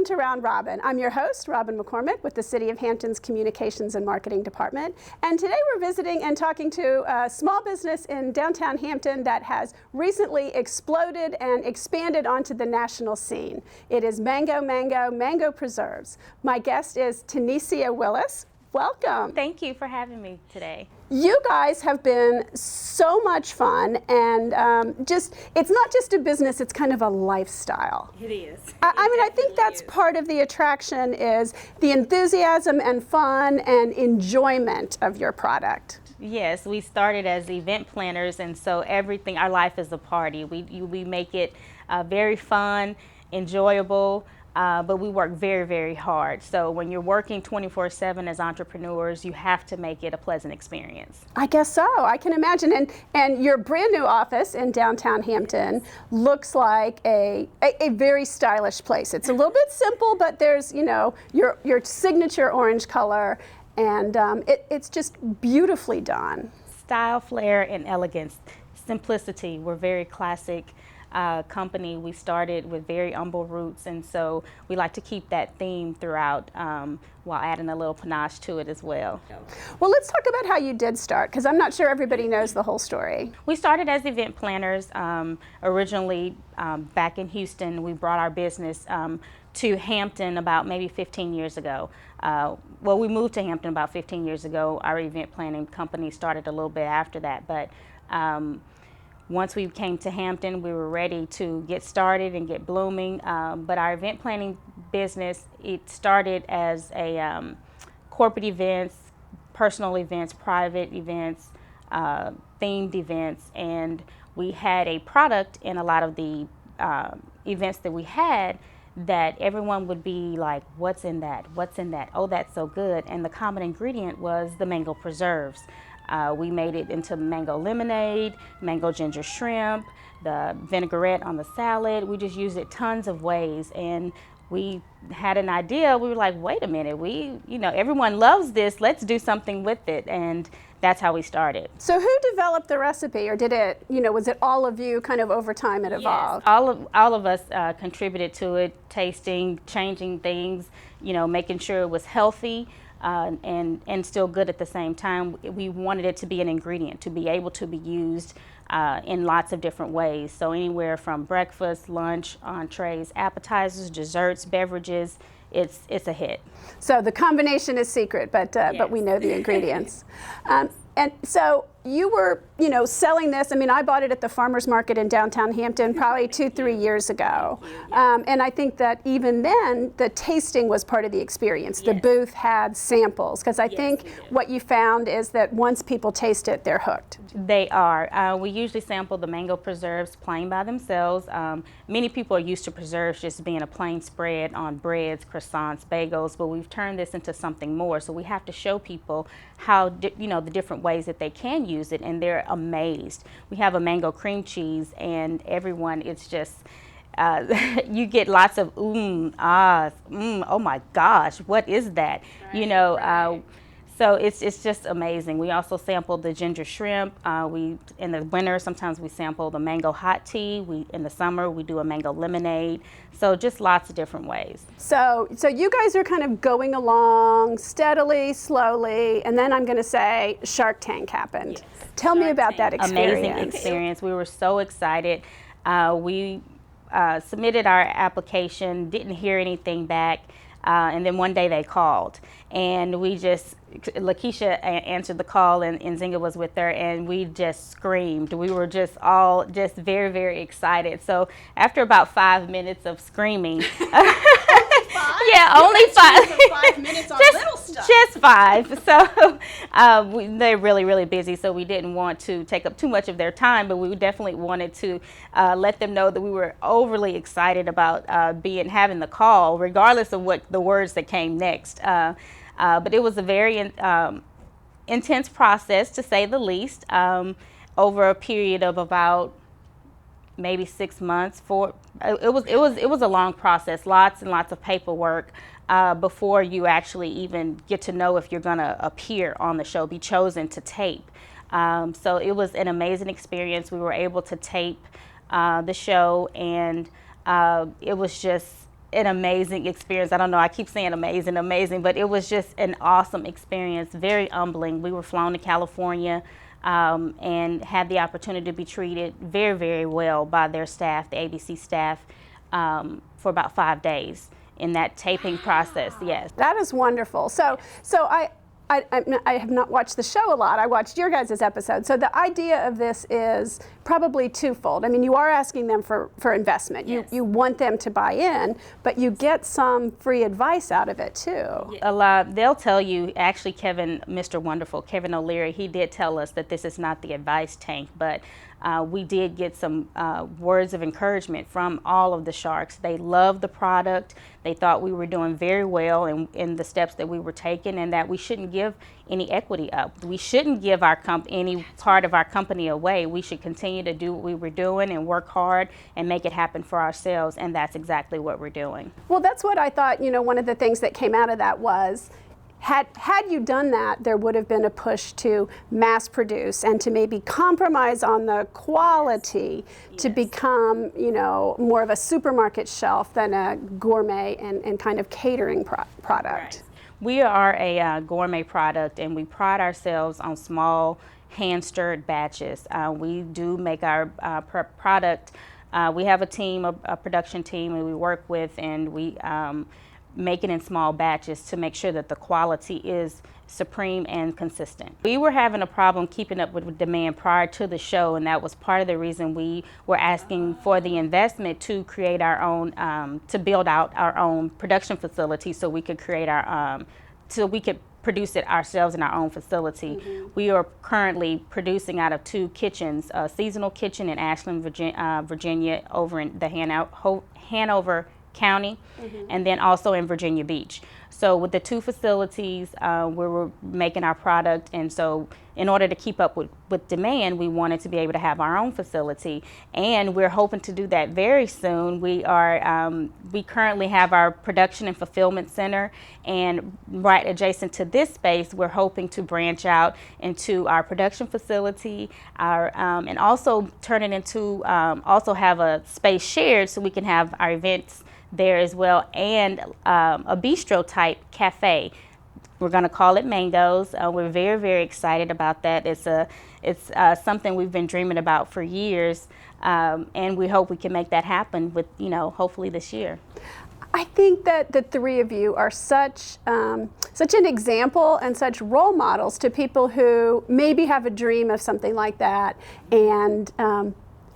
to Round Robin. I'm your host, Robin McCormick, with the City of Hampton's Communications and Marketing Department. And today we're visiting and talking to a small business in downtown Hampton that has recently exploded and expanded onto the national scene. It is Mango Preserves. My guest is Tanecia Willis. Welcome. Thank you for having me today. You guys have been so much fun, and it's not just a business, it's kind of a lifestyle. It is. I think that's part of the attraction, is the enthusiasm and fun and enjoyment of your product. Yes, we started as event planners, and so everything, our life is a party. We make it very fun, enjoyable. But we work very, very hard. So when you're working 24/7 as entrepreneurs, you have to make it a pleasant experience. I guess so. I can imagine. And your brand new office in downtown Hampton looks like a very stylish place. It's a little bit simple, but there's, you know, your signature orange color, and it's just beautifully done. Style, flair, and elegance. Simplicity. We're very classic. Company. We started with very humble roots, and so we like to keep that theme throughout while adding a little panache to it as well. Well, let's talk about how you did start, because I'm not sure everybody knows the whole story. We started as event planners originally back in Houston. We brought our business to Hampton about maybe 15 years ago. Well, we moved to Hampton about 15 years ago. Our event planning company started a little bit after that, but once we came to Hampton, we were ready to get started and get blooming. But our event planning business, it started as a corporate events, personal events, private events, themed events, and we had a product in a lot of the events that we had that everyone would be like, what's in that? What's in that? Oh, that's so good. And the common ingredient was the mango preserves. We made it into mango lemonade, mango ginger shrimp, the vinaigrette on the salad. We just used it tons of ways, and we had an idea. We were like, wait a minute, everyone loves this. Let's do something with it, and that's how we started. So who developed the recipe, or did it, was it all of you kind of over time it evolved? Yes, all of us contributed to it, tasting, changing things, making sure it was healthy. And still good at the same time. We wanted it to be an ingredient, to be able to be used in lots of different ways. So anywhere from breakfast, lunch, entrees, appetizers, desserts, beverages, it's a hit. So the combination is secret, but we know the ingredients. And so you were, selling this. I mean, I bought it at the farmer's market in downtown Hampton probably 2-3 years ago. And I think that even then, the tasting was part of the experience. The booth had samples, because I think what you found is that once people taste it, they're hooked. They are. We usually sample the mango preserves plain by themselves. Many people are used to preserves just being a plain spread on breads, croissants, bagels, but we've turned this into something more. So we have to show people how, the different ways that they can use it, and they're amazed. We have a mango cream cheese, and everyone, it's just, you get lots of oh my gosh, what is that? Right. So it's just amazing. We also sample the ginger shrimp. In the winter, sometimes we sample the mango hot tea. In the summer, we do a mango lemonade. So just lots of different ways. So you guys are kind of going along steadily, slowly, and then I'm going to say Shark Tank happened. Yes. Tell me about that experience. Amazing experience. We were so excited. We submitted our application, didn't hear anything back. And then one day they called, and Lakeisha answered the call, and Zinga was with her, and we just screamed. We were just all very, very excited. So after about 5 minutes of screaming, only 5. 5 minutes on little stuff. Just 5. So they're really, really busy, so we didn't want to take up too much of their time, but we definitely wanted to let them know that we were overly excited about having the call, regardless of what the words that came next. But it was a very intense process, to say the least, over a period of about maybe 6 months. It was a long process, lots and lots of paperwork before you actually even get to know if you're going to appear on the show, be chosen to tape. So it was an amazing experience. We were able to tape the show, and it was just an amazing experience. I don't know, I keep saying amazing, but it was just an awesome experience, very humbling. We were flown to California and had the opportunity to be treated very, very well by their staff, the ABC staff, for about 5 days in that taping process. Yes. That is wonderful. So I have not watched the show a lot. I watched your guys' episode. So the idea of this is probably twofold. I mean, you are asking them for investment. Yes. You want them to buy in, but you get some free advice out of it too. A lot. They'll tell you, actually, Mr. Wonderful, Kevin O'Leary, he did tell us that this is not the advice tank, but we did get some words of encouragement from all of the sharks. They loved the product. They thought we were doing very well in the steps that we were taking, and that we shouldn't give any equity up. We shouldn't give any part of our company away. We should continue to do what we were doing and work hard and make it happen for ourselves, and that's exactly what we're doing. Well, that's what I thought, one of the things that came out of that was, had you done that, there would have been a push to mass produce and to maybe compromise on the quality to become, more of a supermarket shelf than a gourmet and kind of catering product. Right. We are a gourmet product, and we pride ourselves on small, hand-stirred batches. We do make our product. We have a team, a production team, and we work with, and we make it in small batches to make sure that the quality is supreme and consistent. We were having a problem keeping up with demand prior to the show, and that was part of the reason we were asking for the investment to create our own, to build out our own production facility so we could create our, so we could produce it ourselves in our own facility. Mm-hmm. We are currently producing out of 2 kitchens, a seasonal kitchen in Ashland, Virginia, over in the Hanover County, mm-hmm. and then also in Virginia Beach. So with the 2 facilities, we were making our product, and so in order to keep up with demand, we wanted to be able to have our own facility, and we're hoping to do that very soon. We currently have our production and fulfillment center, and right adjacent to this space, we're hoping to branch out into our production facility, and also turn it into, also have a space shared so we can have our events there as well, and a bistro type cafe. We're going to call it Mangoes. We're very, very excited about that. It's something we've been dreaming about for years, and we hope we can make that happen with, hopefully this year. I think that the 3 of you are such an example and such role models to people who maybe have a dream of something like that and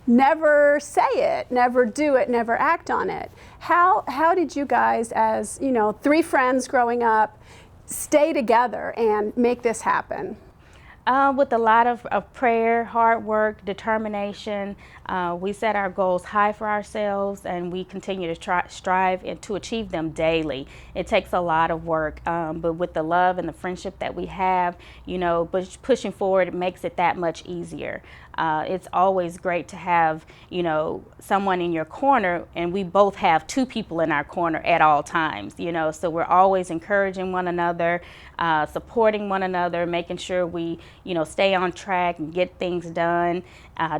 never say it, never do it, never act on it. How did you guys, as 3 friends growing up, stay together and make this happen? With a lot of prayer, hard work, determination. We set our goals high for ourselves, and we continue to strive and to achieve them daily. It takes a lot of work, but with the love and the friendship that we have, but pushing forward, it makes it that much easier. It's always great to have, someone in your corner, and we both have 2 people in our corner at all times, so we're always encouraging one another, supporting one another, making sure we, stay on track and get things done,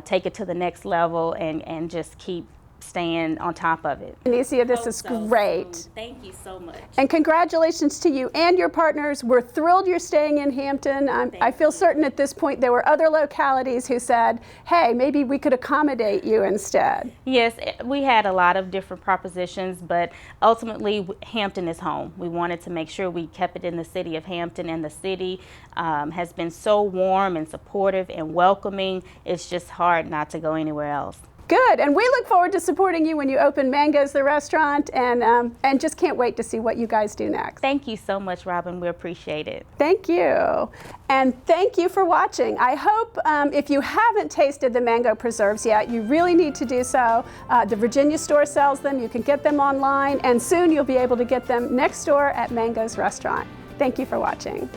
take it to the next level, and just keep staying on top of it. Tanecia, this is great. Thank you so much. And congratulations to you and your partners. We're thrilled you're staying in Hampton. I feel certain at this point there were other localities who said, hey, maybe we could accommodate you instead. Yes, we had a lot of different propositions, but ultimately Hampton is home. We wanted to make sure we kept it in the city of Hampton, and the city has been so warm and supportive and welcoming. It's just hard not to go anywhere else. Good, and we look forward to supporting you when you open Mangoes, the restaurant, and just can't wait to see what you guys do next. Thank you so much, Robin. We appreciate it. Thank you, and thank you for watching. I hope if you haven't tasted the mango preserves yet, you really need to do so. The Virginia store sells them. You can get them online, and soon you'll be able to get them next door at Mangoes Restaurant. Thank you for watching.